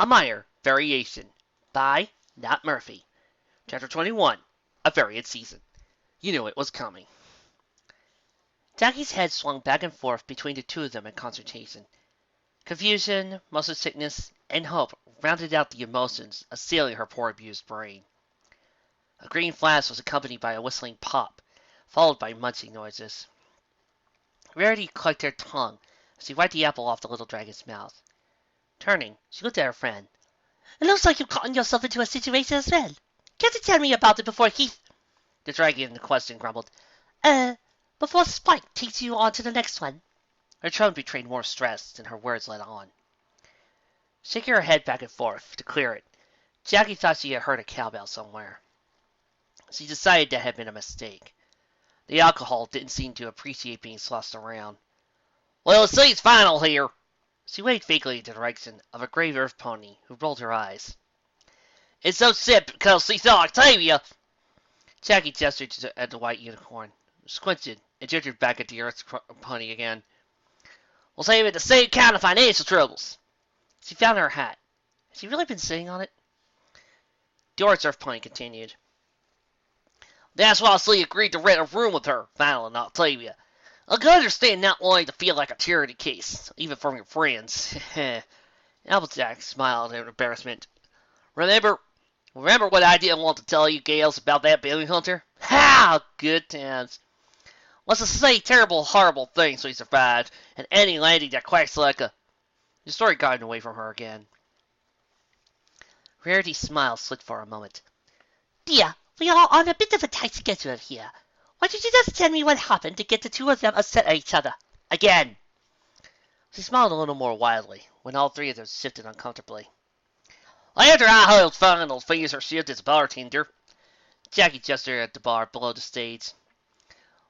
A minor variation by Nat Murphy. Chapter 21. A variant season. You knew it was coming. Jackie's head swung back and forth between the two of them in consultation. Confusion, muscle sickness, and hope rounded out the emotions assailing her poor abused brain. A green flash was accompanied by a whistling pop, followed by munching noises. Rarity clicked her tongue as she wiped the apple off the little dragon's mouth. Turning, she looked at her friend. It looks like you've gotten yourself into a situation as well. Can't you tell me about it before Heath... The dragon in question grumbled. Before Spike takes you on to the next one. Her tone betrayed more stress than her words let on. Shaking her head back and forth to clear it, Jackie thought she had heard a cowbell somewhere. She decided that had been a mistake. The alcohol didn't seem to appreciate being slossed around. Well, it's final here. She waved vaguely in the direction of a gray earth pony who rolled her eyes. It's so sick because she saw Octavia. Jackie gestured at the white unicorn, squinted, and gestured back at the earth pony again. We'll save it to save kind of financial troubles. She found her hat. Had she really been sitting on it? The earth pony continued. That's why she agreed to rent a room with her, Val and Octavia. I can understand not wanting to feel like a charity case, even from your friends. Applejack smiled in embarrassment. Remember what I didn't want to tell you gals about that bounty hunter? How good times. Let's just say terrible, horrible things we survived, and any landing that quacks like a... The story got away from her again. Rarity's smile slipped for a moment. Dear, we are on a bit of a tight schedule here. Why don't you just tell me what happened to get the two of them upset at each other? Again. She smiled a little more wildly when all three of them shifted uncomfortably. After I held final finished her shift as a bartender, Jackie gestured at the bar below the stage.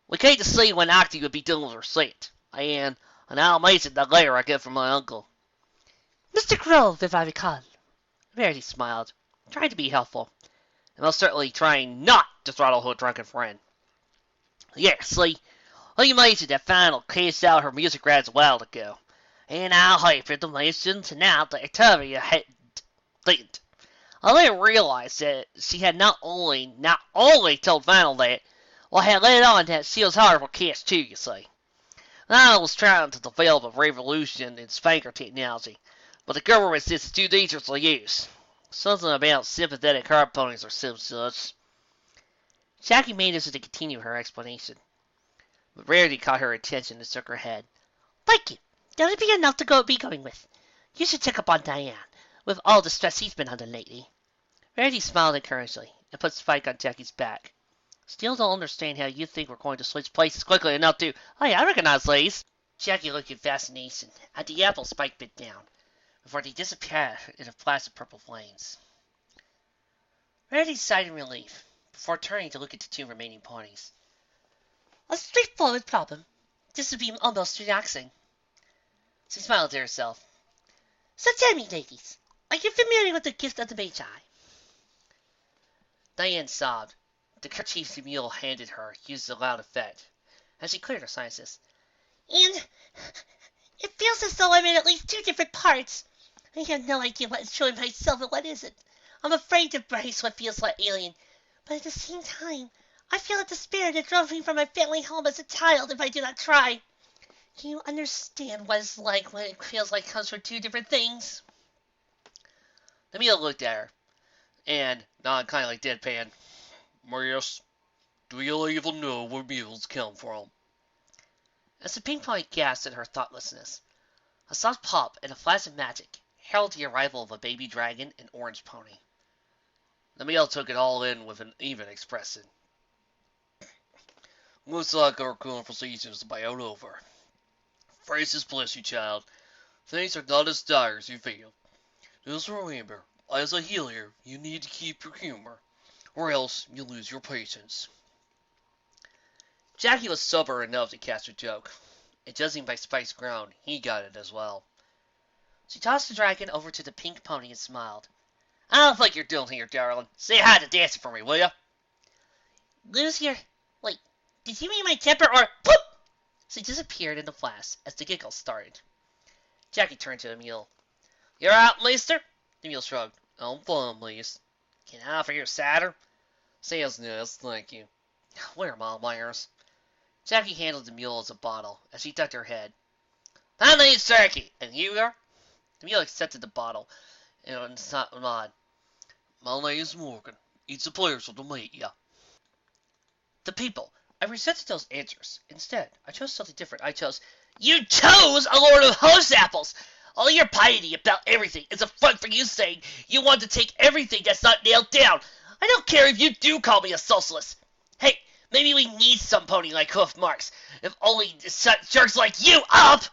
We came to see when Octy would be done with her set, and I'll mention the letter I get from my uncle. Mr. Grove, if I recall. Verity smiled, trying to be helpful, and most certainly trying not to throttle her drunken friend. Yes, see, he mentioned that Final cashed out her music rights a while ago, and I'll happy to mention tonight that Octavia didn't. I later realized that she had not only told Final that, well, had let on that she was hard for cash too, you see. I was trying to develop a revolution in spanker technology, but the government says it's too dangerous to use. Something about sympathetic hard ponies or some such. Jackie made as to continue her explanation, but Rarity caught her attention and shook her head. Thank you. That would be enough to be going with. You should check up on Diane, with all the stress he's been under lately. Rarity smiled encouragingly and put Spike on Jackie's back. Still don't understand how you think we're going to switch places quickly enough to... Oh yeah, I recognize these. Jackie looked in fascination at the apple Spike bit down, before they disappeared in a flash of purple flames. Rarity sighed in relief, before turning to look at the two remaining ponies. A straightforward problem. This would be almost relaxing. She smiled to herself. So tell me, ladies, are you familiar with the gift of the Magi? Diane sobbed. The kerchief the mule handed her used a loud effect, as she cleared her sinuses. And it feels as though I'm in at least two different parts. I have no idea what is showing myself and what isn't. I'm afraid to embrace what feels like alien, but at the same time, I feel a despair that drove me from my family home as a child if I do not try. Do you understand what it's like when it feels like it comes from two different things? The mule looked at her, and nodded kind of like deadpan. Yes, do you even know where mules come from? As the pink pony gasped at her thoughtlessness, a soft pop and a flash of magic heralded the arrival of a baby dragon and orange pony. The male took it all in with an even expression. Looks like our conversation's about over. Francis bless you, child. Things are not as dire as you feel. Just remember, as a healer, you need to keep your humor, or else you lose your patience. Jackie was sober enough to catch a joke, and judging by Spike's groan, he got it as well. She tossed the dragon over to the pink pony and smiled. I don't think you're doing here, darling. Say hi to Dancer for me, will ya? Lose your... Wait, did you mean my temper or... Poof! She disappeared in the flash as the giggles started. Jackie turned to the mule. You're out, mister? The mule shrugged. "I'm fine, please." "Can I offer you a cider?" "Says yes, thank you." "Where are my wires?" Jackie handled the mule as a bottle as she ducked her head. "My name's Jackie, and you are?" The mule accepted the bottle and nodded. "My name's Morgan. It's a pleasure to meet you." The people. I resented those answers. Instead, I chose something different. I chose, "You chose a Lord of Host apples! All your piety about everything is a front for you saying you want to take everything that's not nailed down. I don't care if you do call me a socialist. Hey, maybe we need some pony like Hoof Marks, if only to shut jerks like you up!"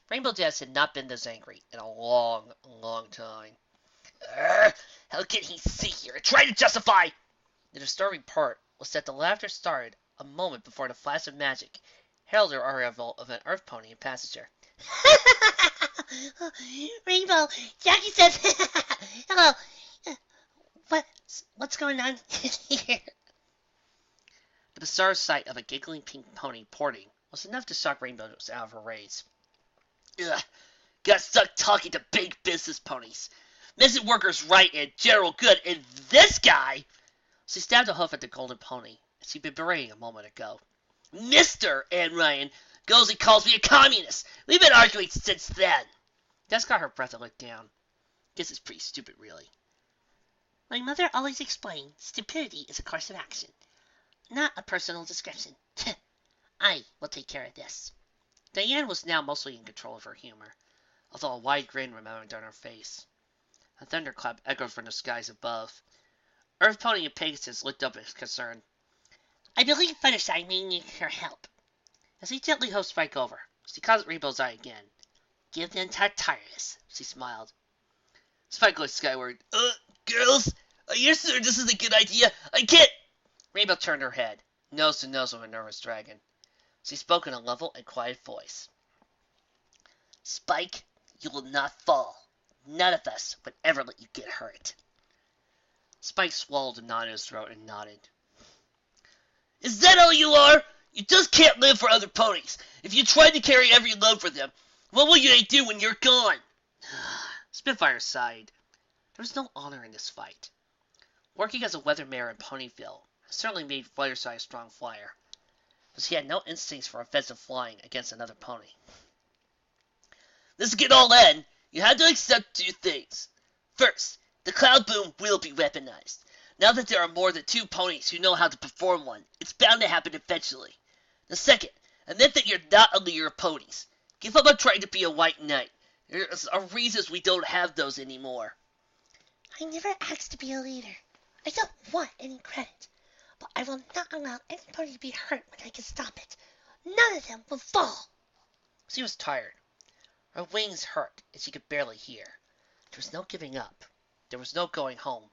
Rainbow Dash had not been this angry in a long, long time. How can he sit here and try to justify? The disturbing part was that the laughter started a moment before the flash of magic heralded the arrival of an earth pony and passenger. Rainbow, Jackie says, hello. What's going on here? The bizarre sight of a giggling pink pony porting was enough to shock Rainbow out of her rage. Ugh, got stuck talking to big business ponies. Missing workers' right and general good, and this guy! She stabbed a hoof at the golden pony, as she'd been berating a moment ago. "Mr. Anne Ryan goes and calls me a communist. We've been arguing since then." Des got her breath and looked down. "This is pretty stupid, really." My mother always explained stupidity is a course of action, not a personal description. I will take care of this. Diane was now mostly in control of her humor, although a wide grin remained on her face. A thunderclap echoed from the skies above. Earth Pony and Pegasus looked up in concern. "I believe Fluttershy may need your help." As he gently hoved Spike over, she caught Rainbow's eye again. "Give them Tartarus," she smiled. Spike looked skyward. Girls, are you sure this is a good idea? I can't." Rainbow turned her head, nose to nose with a nervous dragon. She spoke in a level and quiet voice. "Spike, you will not fall. None of us would ever let you get hurt." Spike swallowed a knot in his throat and nodded. "Is that all you are? You just can't live for other ponies. If you tried to carry every load for them, what will they do when you're gone?" Spitfire sighed. There was no honor in this fight. Working as a weather mare in Ponyville certainly made Fluttershy a strong flyer, but she had no instincts for offensive flying against another pony. "This can all end. You have to accept two things. First, the Cloud Boom will be weaponized. Now that there are more than two ponies who know how to perform one, it's bound to happen eventually. The second, admit that you're not a leader of ponies. Give up on trying to be a white knight. There are reasons we don't have those anymore." "I never asked to be a leader. I don't want any credit. But I will not allow anybody to be hurt when I can stop it. None of them will fall." She was tired. Her wings hurt, and she could barely hear. There was no giving up. There was no going home.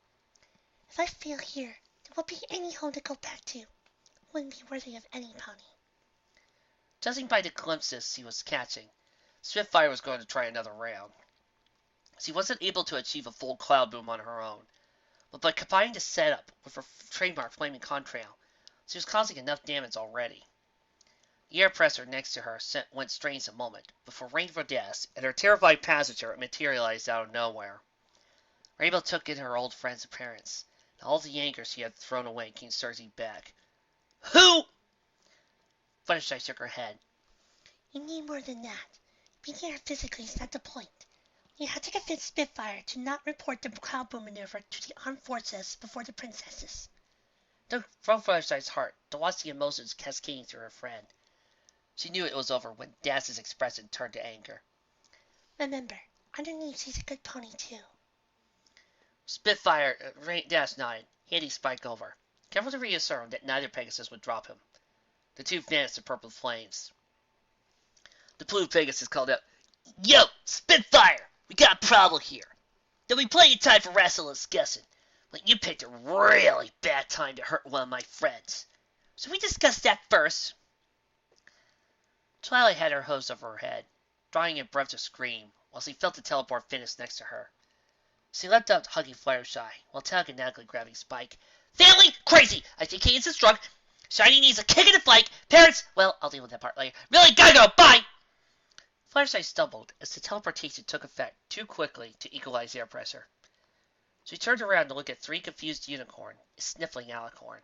"If I fail here, there won't be any home to go back to. Wouldn't be worthy of any pony." Judging by the glimpses she was catching, Spitfire was going to try another round. She wasn't able to achieve a full Cloud Boom on her own, but by combining the setup with her trademark Flaming Contrail, she was causing enough damage already. The air pressure next to her went strange a moment before Rainbow Dash and her terrified passenger materialized out of nowhere. Rainbow took in her old friend's appearance, and all the anger she had thrown away came surging back. "Who?" Fluttershy shook her head. "You need more than that. Being here physically is not the point. You have to convince Spitfire to not report the Cloud Boom maneuver to the armed forces before the princesses." Took from Fluttershy's heart to watch the emotions cascading through her friend. She knew it was over when Dash's expression turned to anger. "Remember, underneath she's a good pony too." Spitfire Dash nodded, handing Spike over, careful to reassure him that neither Pegasus would drop him. The two vanished in purple flames. The blue Pegasus called out, "Yo, Spitfire! We got a problem here. There'll be plenty of time for wrestling discussion, but you picked a really bad time to hurt one of my friends. Should we discuss that first?" Twilight had her hose over her head, drawing a breath to scream, while she felt the teleport finish next to her. She leapt up, hugging Fluttershy, while telekinetically grabbing Spike. "Family! Crazy! I think he is a drunk. Shiny needs a kick in the flank. Parents! Well, I'll deal with that part later. Really gotta go! Bye!" Fluttershy stumbled as the teleportation took effect too quickly to equalize air pressure. She turned around to look at 3 confused unicorn, a sniffling alicorn.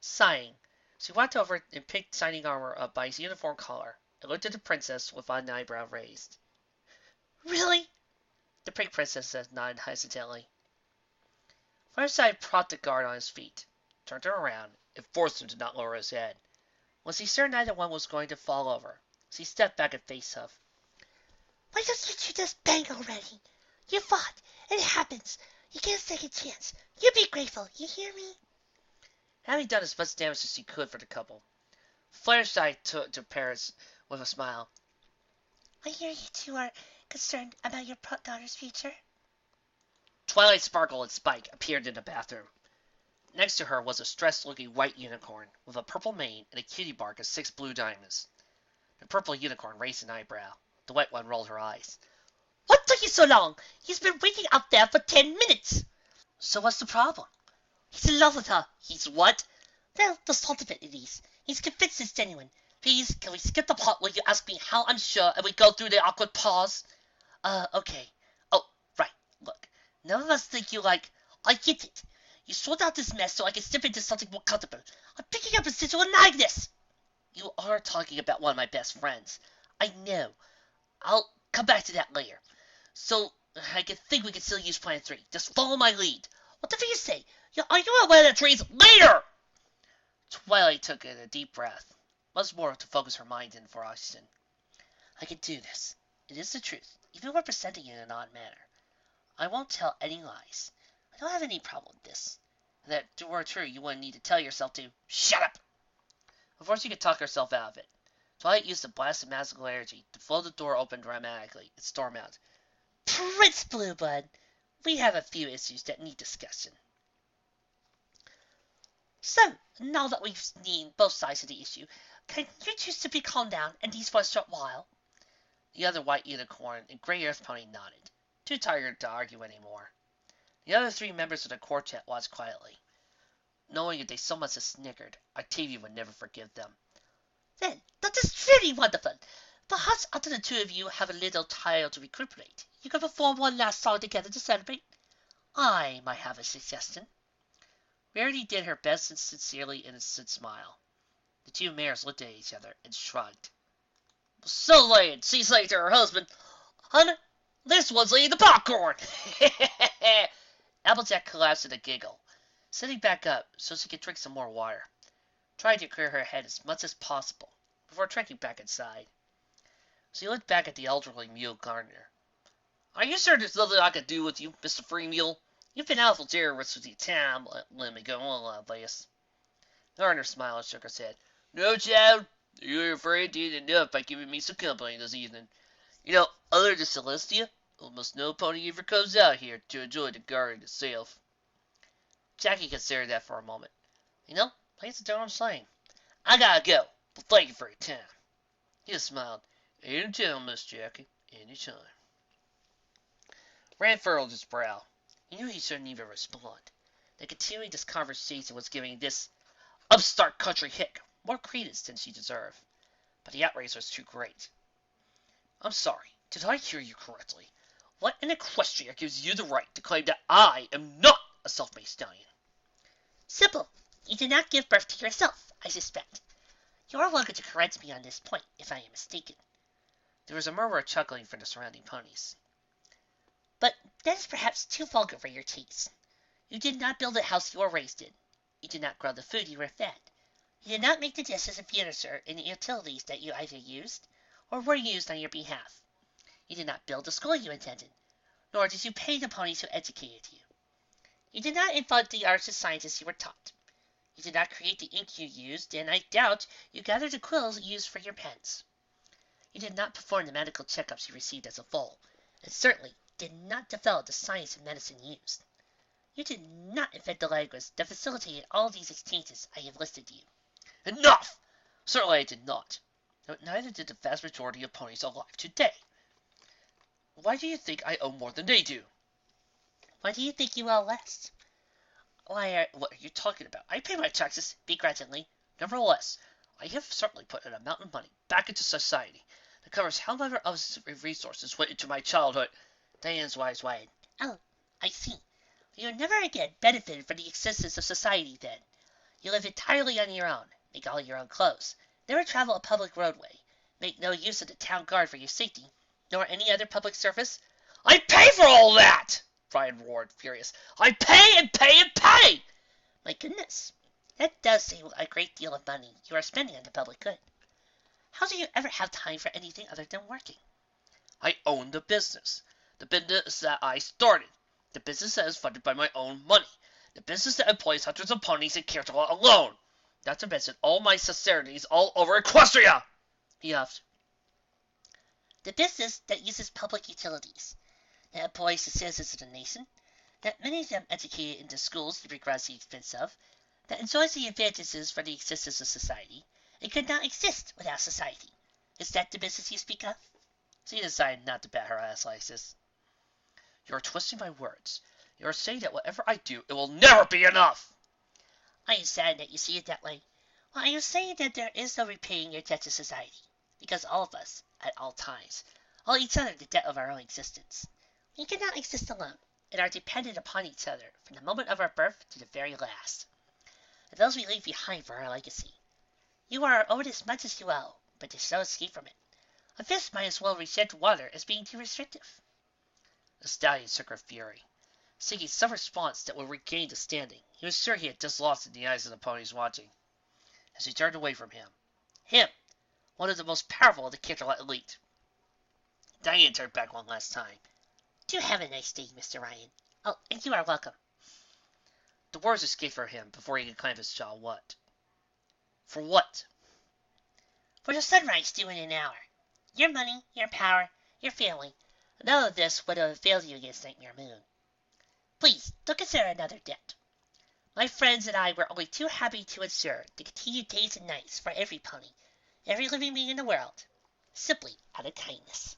Sighing, she walked over and picked Shining Armor up by his uniform collar and looked at the princess with one eyebrow raised. Really? The pink princess nodded hesitantly. Fireside propped the guard on his feet, turned him around, and forced him to not lower his head. When she saw neither one was going to fall over, she stepped back and faced Huff. Why don't you just bang already? You fought. It happens. You get a second chance. You be grateful. You hear me? Having done as much damage as she could for the couple, Fireside took to Paris with a smile. I hear you two are concerned about your daughter's future. Twilight Sparkle and Spike appeared in the bathroom. Next to her was a stressed-looking white unicorn with a purple mane and a cutie mark of 6 blue diamonds. The purple unicorn raised an eyebrow. The white one rolled her eyes. What took you so long? He's been waiting out there for 10 minutes. So what's the problem? He's in love with her. He's what? Well, the salt of it is. He's convinced it's genuine. Please, can we skip the part where you ask me how I'm sure and we go through the awkward pause? Okay. Oh, right. Look, none of us think you like... I get it. You sort out this mess so I can step into something more comfortable. I'm picking up residual Agnes. You are talking about one of my best friends. I know. I'll come back to that later. So, I think we can still use Plan 3. Just follow my lead. Whatever you say. Are you aware that trees later? Twilight took in a deep breath, once more to focus her mind in for oxygen. I can do this. It is the truth, even when presenting it in an odd manner. I won't tell any lies. I don't have any problem with this. If that were true, you wouldn't need to tell yourself to shut up. Before she could talk herself out of it, Twilight used a blast of magical energy to blow the door open dramatically and storm out. Prince Bluebud, we have a few issues that need discussion. So, now that we've seen both sides of the issue, can you two simply calm down and these for a short while? The other white unicorn and gray earth pony nodded, too tired to argue anymore. The other 3 members of the quartet watched quietly, knowing if they so much as snickered, Octavia would never forgive them. Then, that is really wonderful. Perhaps after the 2 of you have a little time to recuperate, you can perform one last song together to celebrate. I might have a suggestion. Rarity did her best and sincerely innocent smile. The 2 mayors looked at each other and shrugged. So late, she's late to her husband. Honey, this one's eating the popcorn. Applejack collapsed in a giggle, sitting back up so she could drink some more water, trying to clear her head as much as possible before trekking back inside. She looked back at the elderly mule gardener. Are you sure there's nothing I can do with you, Mr. Free Mule? You've been awful generous with your time. Let me go on like this. Gardener smiled and shook his head. No, child. You're afraid you did enough by giving me some company this evening. You know, other than Celestia, almost no pony ever comes out here to enjoy the garden itself. Jackie considered that for a moment. You know, that's what I'm saying. I gotta go, but thank you for your time. He smiled. Anytime, Miss Jackie. Anytime. Rand furrowed his brow. He knew he shouldn't even respond. That continuing this conversation was giving this upstart country hick more credence than she deserved. But the outrage was too great. I'm sorry, did I hear you correctly? What in Equestria gives you the right to claim that I am not a self-made stallion? Simple. You did not give birth to yourself, I suspect. You are welcome to correct me on this point, if I am mistaken. There was a murmur of chuckling from the surrounding ponies. But that is perhaps too vulgar for your taste. You did not build the house you were raised in. You did not grow the food you were fed. You did not make the dishes and furniture and the utilities that you either used or were used on your behalf. You did not build the school you attended, nor did you pay the ponies who educated you. You did not invent the arts and sciences you were taught. You did not create the ink you used, and I doubt you gathered the quills used for your pens. You did not perform the medical checkups you received as a foal, and certainly did not develop the science of medicine used. You did not invent the language that facilitated all these exchanges I have listed you. Enough! Certainly I did not. But neither did the vast majority of ponies alive today. Why do you think I owe more than they do? Why do you think you owe less? What are you talking about? I pay my taxes begrudgingly. Nevertheless, I have certainly put an amount of money back into society that covers however other resources went into my childhood. Diane's eyes widened. Oh, I see. You never again benefited from the existence of society then. You live entirely on your own, make all your own clothes, never travel a public roadway, make no use of the town guard for your safety, nor any other public service. I pay for all that! Brian roared, furious. I pay and pay and pay! My goodness, that does seem a great deal of money you are spending on the public good. How do you ever have time for anything other than working? I own the business. The business that I started. The business that is funded by my own money. The business that employs hundreds of ponies and cares a lot alone. Not to mention all my necessities all over Equestria! He huffed. The business that uses public utilities, that employs the citizens of the nation, that many of them educated into schools to begrudge the expense of, that enjoys the advantages for the existence of society, and could not exist without society. Is that the business you speak of? She decided not to bat her ass like this. You are twisting my words. You are saying that whatever I do, it will never be enough. I am saddened that you see it that way. Well, I am saying that there is no repaying your debt to society, because all of us, at all times, owe each other the debt of our own existence. We cannot exist alone, and are dependent upon each other from the moment of our birth to the very last. And those we leave behind for our legacy. You are owed as much as you owe, but there's no escape from it. A fish might as well reject water as being too restrictive. The stallion shook her fury, seeking some response that would regain the standing he was sure he had just lost in the eyes of the ponies watching. As she turned away from him, one of the most powerful of the Canterlot elite. Diane turned back one last time. Do have a nice day, Mr. Ryan. Oh, and you are welcome. The words escaped from him before he could clamp his jaw. What? For what? For the sunrise due in an hour. Your money, your power, your family, none of this would have availed you against Nightmare Moon. Please, don't consider another debt. My friends and I were only too happy to ensure the continued days and nights for every pony, every living being in the world, simply out of kindness.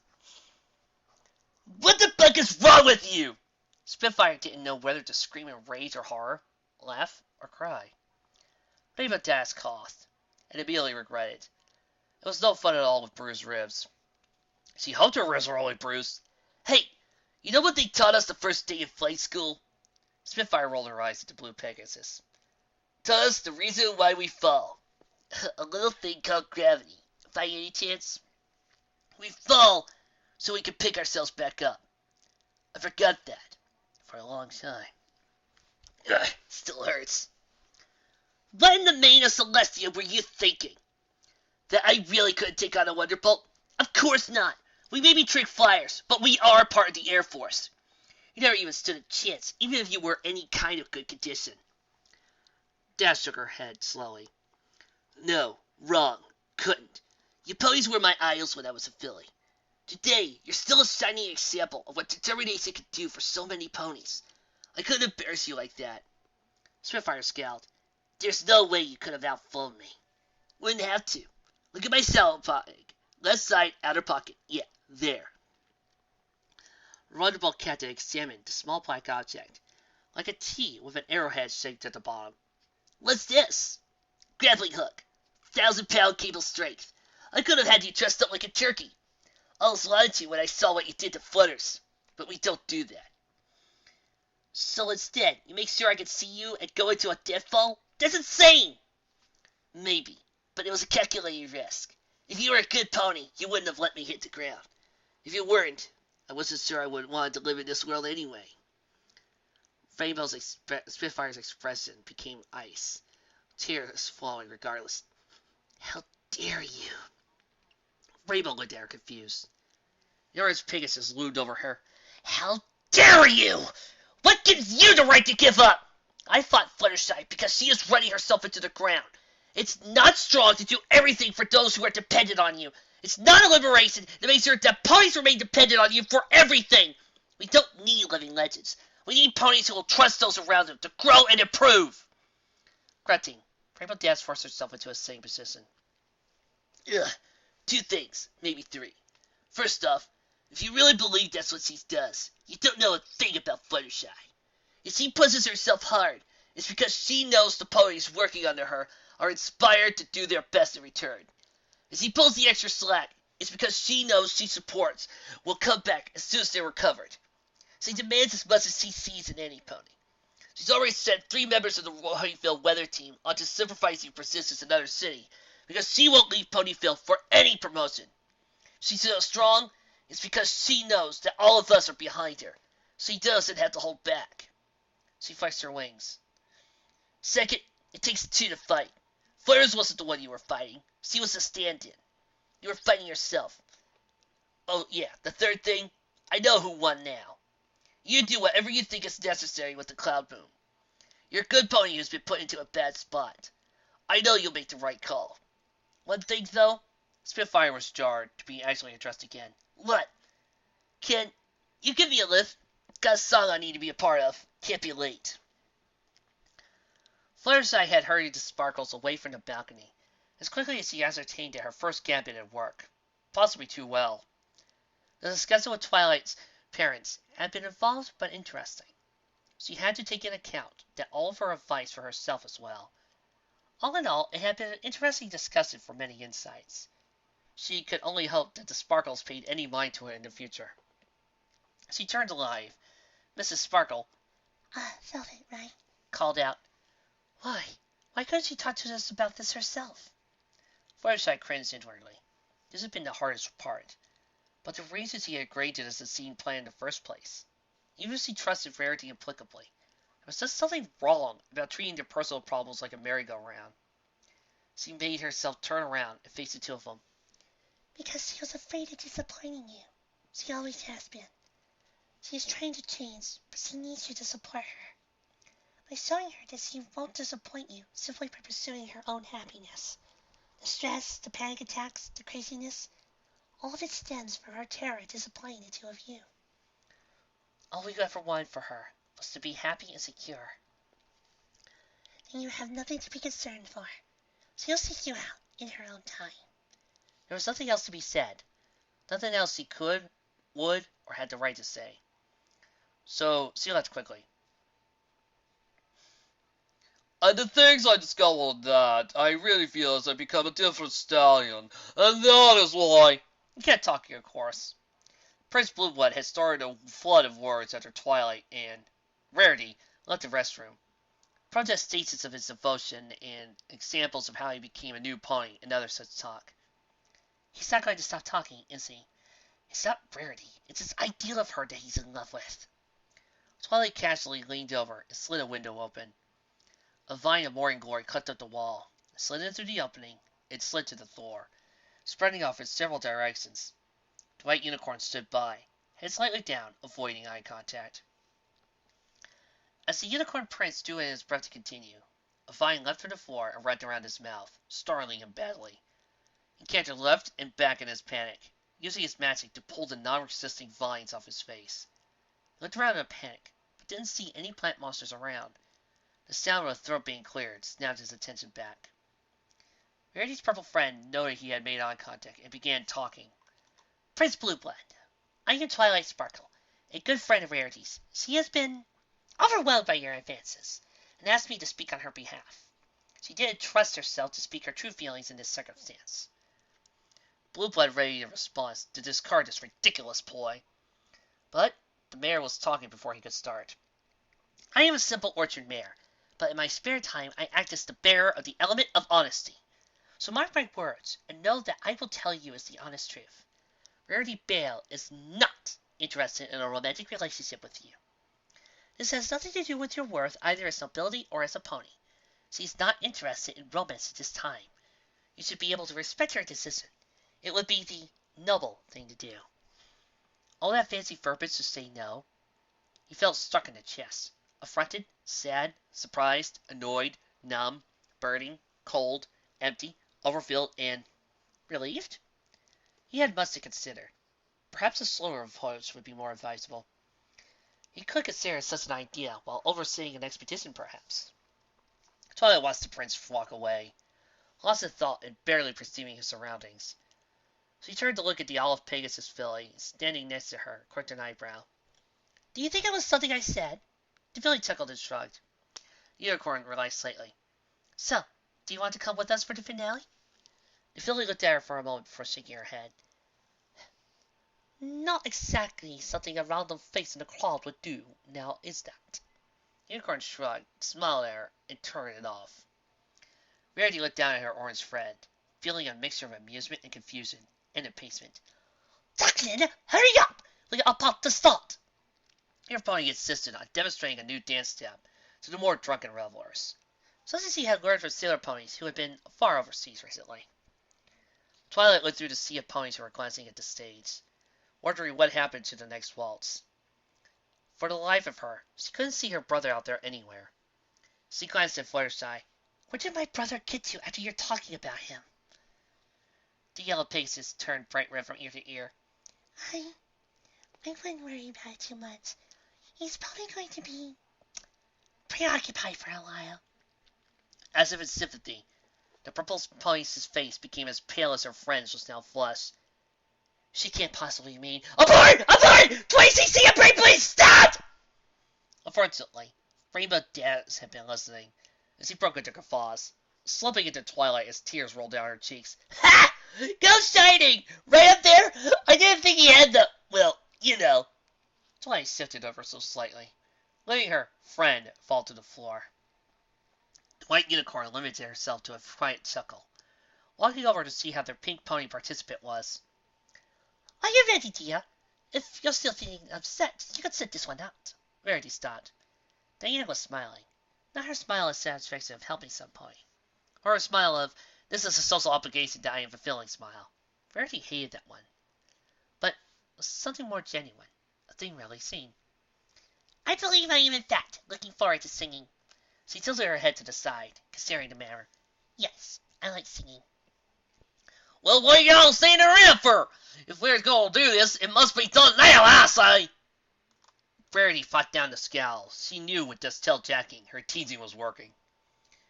What the fuck is wrong with you? Spitfire didn't know whether to scream in rage or horror, laugh or cry. Rainbow Dash coughed, and immediately regretted. It was no fun at all with bruised ribs. She hoped her ribs were only bruised. Hey, you know what they taught us the first day in flight school? Spitfire rolled her eyes at the blue Pegasus. Taught us the reason why we fall. A little thing called gravity. By any chance? We fall so we can pick ourselves back up. I forgot that for a long time. Ugh, still hurts. What in the main of Celestia were you thinking? That I really couldn't take on a Wonderbolt? Of course not. We may be trick flyers, but we are part of the Air Force. You never even stood a chance, even if you were any kind of good condition. Dash shook her head slowly. No, wrong. Couldn't. You ponies were my idols when I was a filly. Today, you're still a shining example of what determination can do for so many ponies. I couldn't embarrass you like that. Spitfire scowled. There's no way you could have outflown me. Wouldn't have to. Look at my saddle pocket. Left side, outer pocket. Yeah, there. Wonderbolt Captain examined the small black object, like a T with an arrowhead shaped at the bottom. What's this? Grappling hook. 1,000-pound cable strength. I could have had you dressed up like a turkey. I almost lied to you when I saw what you did to Flutters, but we don't do that. So instead, you make sure I can see you and go into a deathfall? That's insane! Maybe, but it was a calculated risk. If you were a good pony, you wouldn't have let me hit the ground. If you weren't, I wasn't sure I would want to live in this world anyway. Spitfire's expression became ice, tears flowing regardless. How dare you? Rainbow looked at her confused. Yora's Pegasus loomed over her. How dare you? What gives you the right to give up? I fought Fluttershy because she is running herself into the ground. It's not strong to do everything for those who are dependent on you. It's not a liberation to make sure that ponies remain dependent on you for everything. We don't need living legends. We need ponies who will trust those around them to grow and improve. Grunting, Rainbow Dash forced herself into a sitting position. Ugh, 2 things, maybe 3. First off, if you really believe that's what she does, you don't know a thing about Fluttershy. If she pushes herself hard, it's because she knows the ponies working under her are inspired to do their best in return. If she pulls the extra slack, it's because she knows she supports will come back as soon as they're recovered. She demands as much as she sees in any pony. She's already sent 3 members of the Ponyville weather team onto supervising persistence in another city because she won't leave Ponyville for any promotion. She's so strong, it's because she knows that all of us are behind her. She doesn't have to hold back. She flexed her wings. Second, it takes 2 to fight. Flares wasn't the one you were fighting. She was a stand-in. You were fighting yourself. Oh, yeah, the third thing, I know who won now. You do whatever you think is necessary with the Cloud Boom. You're a good pony who's been put into a bad spot. I know you'll make the right call. One thing, though, Spitfire was jarred to be actually addressed again. What? Can you give me a lift? Got a song I need to be a part of. Can't be late. Fluttershy had hurried the Sparkles away from the balcony as quickly as she ascertained that her first gambit had worked. Possibly too well. The discussion with Twilight's parents had been involved but interesting. She had to take into account that all of her advice for herself as well. All in all, it had been an interesting discussion for many insights. She could only hope that the Sparkles paid any mind to it in the future. She turned alive. Mrs. Sparkle, Velvet, right? called out, Why? Why couldn't she talk to us about this herself? Fluttershy cringed inwardly. This had been the hardest part. But the reasons he had agreed to this had seemed planned in the first place. Even if she trusted Rarity implicably, there was just something wrong about treating their personal problems like a merry-go-round. She made herself turn around and face the two of them. Because she was afraid of disappointing you. She always has been. She is trying to change, but she needs you to support her. By showing her that she won't disappoint you simply by pursuing her own happiness. The stress, the panic attacks, the craziness, all of it stems from her terror of disappointing the two of you. All we ever wanted for her was to be happy and secure. Then you have nothing to be concerned for. She'll seek you out in her own time. There was nothing else to be said. Nothing else she could, would, or had the right to say. So she left quickly. And the things I discovered that I really feel as I become a different stallion, and that is why. You can't talk here, of course. Prince Blueblood had started a flood of words after Twilight and Rarity left the restroom. Protestations of his devotion and examples of how he became a new pony and other such talk. He's not going to stop talking, is he? It's not Rarity. It's this ideal of her that he's in love with. Twilight casually leaned over and slid a window open. A vine of morning glory clipped up the wall, slid in through the opening, and slid to the floor, spreading off in several directions. The White Unicorn stood by, head slightly down, avoiding eye contact. As the Unicorn Prince drew in his breath to continue, a vine leapt from the floor and wrapped around his mouth, startling him badly. He cantered left and back in his panic, using his magic to pull the non-resisting vines off his face. He looked around in a panic, but didn't see any plant monsters around. The sound of a throat being cleared snapped his attention back. Rarity's purple friend noted he had made eye contact and began talking. Prince Blueblood, I am Twilight Sparkle, a good friend of Rarity's. She has been overwhelmed by your advances, and asked me to speak on her behalf. She didn't trust herself to speak her true feelings in this circumstance. Blueblood ready in response to discard this ridiculous ploy. But the mayor was talking before he could start. I am a simple orchard mayor, but in my spare time I act as the bearer of the element of honesty. So mark my words, and know that I will tell you as the honest truth. Rarity Bale is not interested in a romantic relationship with you. This has nothing to do with your worth either as nobility or as a pony. She is not interested in romance at this time. You should be able to respect her decision. It would be the noble thing to do. All that fancy verbiage to say no. He felt struck in the chest. Affronted, sad, surprised, annoyed, numb, burning, cold, empty, overfilled, and relieved? He had much to consider. Perhaps a slower approach would be more advisable. He could consider such an idea while overseeing an expedition, perhaps. Twilight watched the prince walk away, lost in thought and barely perceiving his surroundings. She turned to look at the olive Pegasus filly standing next to her, crooked an eyebrow. Do you think it was something I said? The filly chuckled and shrugged. The unicorn relaxed slightly. So, do you want to come with us for the finale? The filly looked at her for a moment before shaking her head. Not exactly something a random face in the crowd would do, now is that? The unicorn shrugged, smiled at her, and turned it off. Rarity looked down at her orange friend, feeling a mixture of amusement and confusion, and appeasement. Jacqueline, hurry up! We're about to start. Your pony insisted on demonstrating a new dance step to the more drunken revelers, such as he had learned from sailor ponies who had been far overseas recently. Twilight looked through the sea of ponies who were glancing at the stage, wondering what happened to the next waltz. For the life of her, she couldn't see her brother out there anywhere. She glanced at Fluttershy. Where did my brother get to after you're talking about him? The yellow faces turned bright red from ear to ear. I wouldn't worry about it too much. He's probably going to be preoccupied for a while. As if in sympathy, the purple pony's face became as pale as her friend's was now flushed. She can't possibly mean, Abort! Abort! Please, see a break, please stop! Unfortunately, Rainbow Dance had been listening, as he broke into guffaws, slumping into Twilight as tears rolled down her cheeks. Ha! Go Shining! Right up there? I didn't think he had the... well, you know. Twilight shifted over so slightly, letting her friend fall to the floor. The white unicorn limited herself to a quiet chuckle, walking over to see how their pink pony participant was. Are you ready, dear? If you're still feeling upset, you can sit this one out. Rarity stopped. Diana was smiling, not her smile of satisfaction of helping some pony, or her smile of, this is a social obligation that I am fulfilling smile. Rarity hated that one. But something more genuine, a thing rarely seen. I believe I am in fact looking forward to singing. She tilted her head to the side, considering the matter. Yes, I like singing. Well, what are y'all standing around for? If we're going to do this, it must be done now, I say. Rarity fought down the scowl. She knew with this tail-jacking, her teasing was working.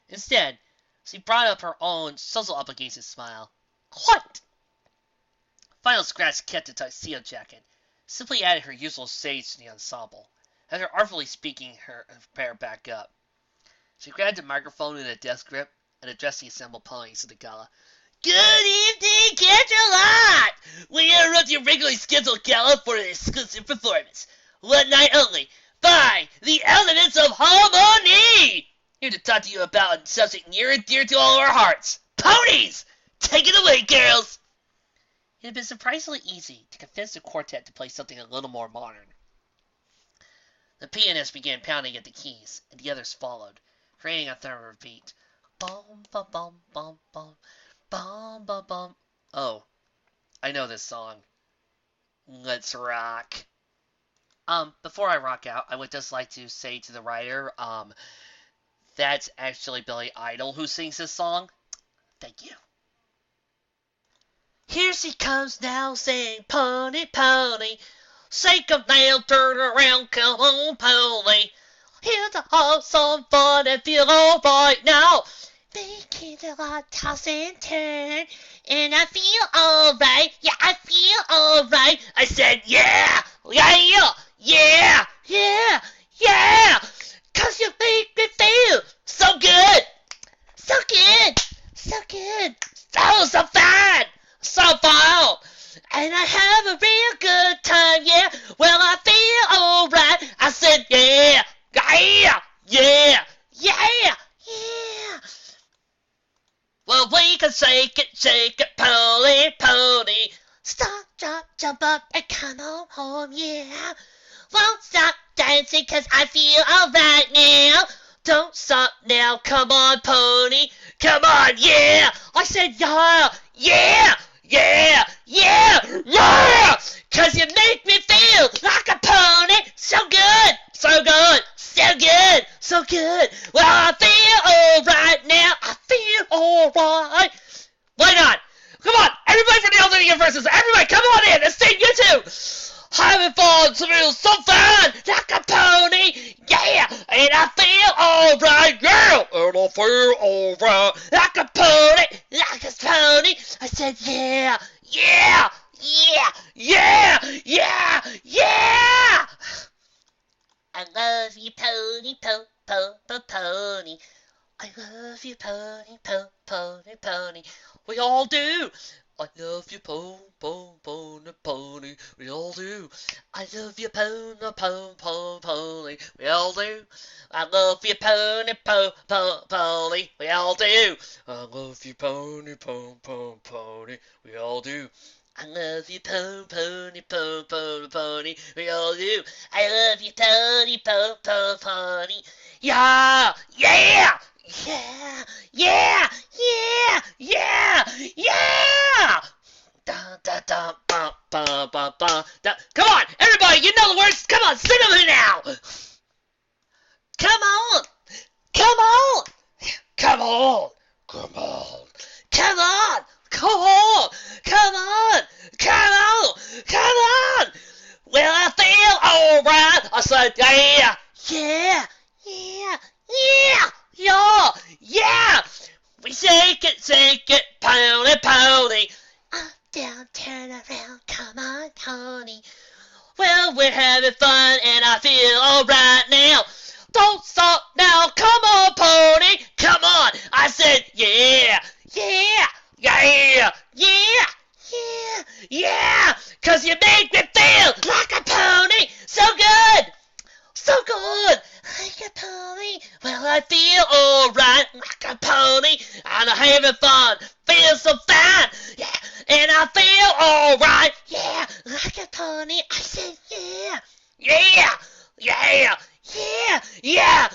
Instead, she brought up her own social obligation smile. What? Final Scratch kept the tuxedo jacket, simply added her usual shades to the ensemble, after artfully speaking her pair back up. She grabbed the microphone in a desk grip and addressed the assembled ponies of the gala. Good evening, Canterlot! We interrupt your regularly scheduled gala for an exclusive performance. One night only, by the Elements of Harmony! Here to talk to you about a subject near and dear to all of our hearts. Ponies! Take it away, girls! It had been surprisingly easy to convince the quartet to play something a little more modern. The pianist began pounding at the keys, and the others followed, creating a thorough beat. Bum, bum, bum, bum, bum, bum, bum, bum. Oh, I know this song. Let's rock. Before I rock out, I would just like to say to the writer, that's actually Billy Idol who sings this song. Thank you. Here she comes now, saying, pony, pony, shake 'em now, turn around, come on, pony. Here to have some fun and feel alright now. Making a lot toss and turn, and I feel alright, yeah, I feel alright. I said, yeah, yeah, yeah, yeah, yeah, 'cause you make me feel so good, so good, so good, so fine, so fine. And I have a real good time, yeah, well, I feel alright. I said, yeah, yeah, yeah, yeah, yeah. Well, we can shake it, pony, pony. Stop, drop, jump up, and come on home, yeah. Won't stop dancing, 'cause I feel alright now. Don't stop now, come on, pony. Come on, yeah. I said, yeah, yeah, yeah, yeah, yeah. 'Cause you make me feel like a pony. So good, so good, so good, so good. Well, I feel alright now. I feel alright. Why not? Come on, everybody from the alternate universes. Everybody, come on in and sing, you too. Having fun, to feel so fun, like a pony, yeah, and I feel alright, yeah, and I feel alright, like a pony, like a pony. I said, yeah, yeah, yeah, yeah, yeah, yeah. I love you, pony, pony. I love you, pony, pony, pony. We all do. I love you, pony, we all do. I love you, pony, we all do. I love you, pony, we all do. I love you, pony, we all do. I love you, pony, we all do. I love you, pony. Yeah, yeah, yeah, yeah, yeah, yeah, yeah. Da, da, da, ba, ba, ba, ba, da. Come on, everybody, you know the words. Come on, sing them now. Come on, come on, come on, come on, come on, come on, come on, come on, come on. Well, I feel alright. I said, yeah, yeah, yeah, yeah, yeah, yeah. We shake it, pony. Up, down, turn around, come on, pony. Well, we're having fun and I feel alright now. Don't stop now, come on, pony, come on. I said, yeah, yeah, yeah, yeah, yeah, yeah. 'Cause you make me feel like a pony. So good, so good. Like a pony. Well, I feel alright like a pony. And I'm having fun. Feel so fine. Yeah. And I feel alright. Yeah. Like a pony. I said, yeah. Yeah. Yeah. Yeah. Yeah.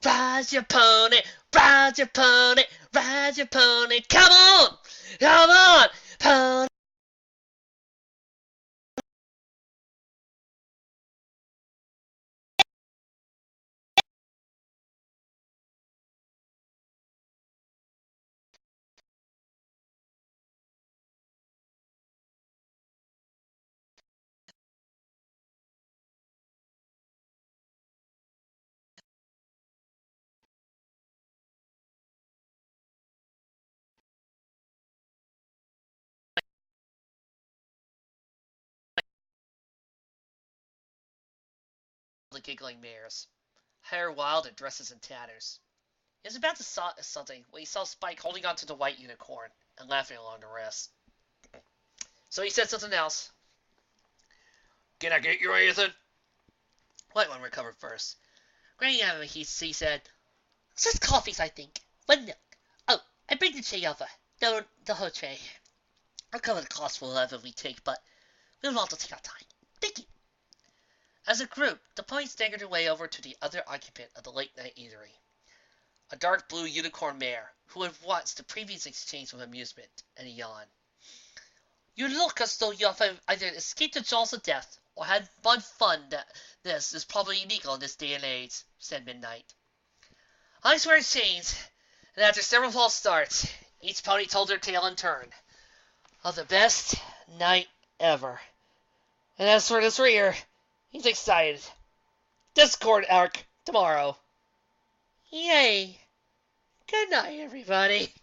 Ride your pony. Ride your pony. Ride your pony. Come on. Come on. Pony. The giggling mares. Hair wild and dresses in tatters. He was about to say something when he saw Spike holding onto the white unicorn and laughing along the rest. So he said something else. Can I get you anything? White one recovered first. Granny he said, just coffees, I think. One milk. Oh, I bring the tray over. The whole tray. I'll cover the cost for whatever we take, but we'll want to take our time. Thank you. As a group, the ponies staggered their way over to the other occupant of the late-night eatery. A dark blue unicorn mare, who had watched the previous exchange with amusement, and he yawned. You look as though you have either escaped the jaws of death, or had fun that this is probably illegal in this day and age, said Midnight. Eyes were exchanged, and after several false starts, each pony told their tale in turn of the best night ever. And as for this rear, he's excited. Discord arc tomorrow. Yay. Good night, everybody.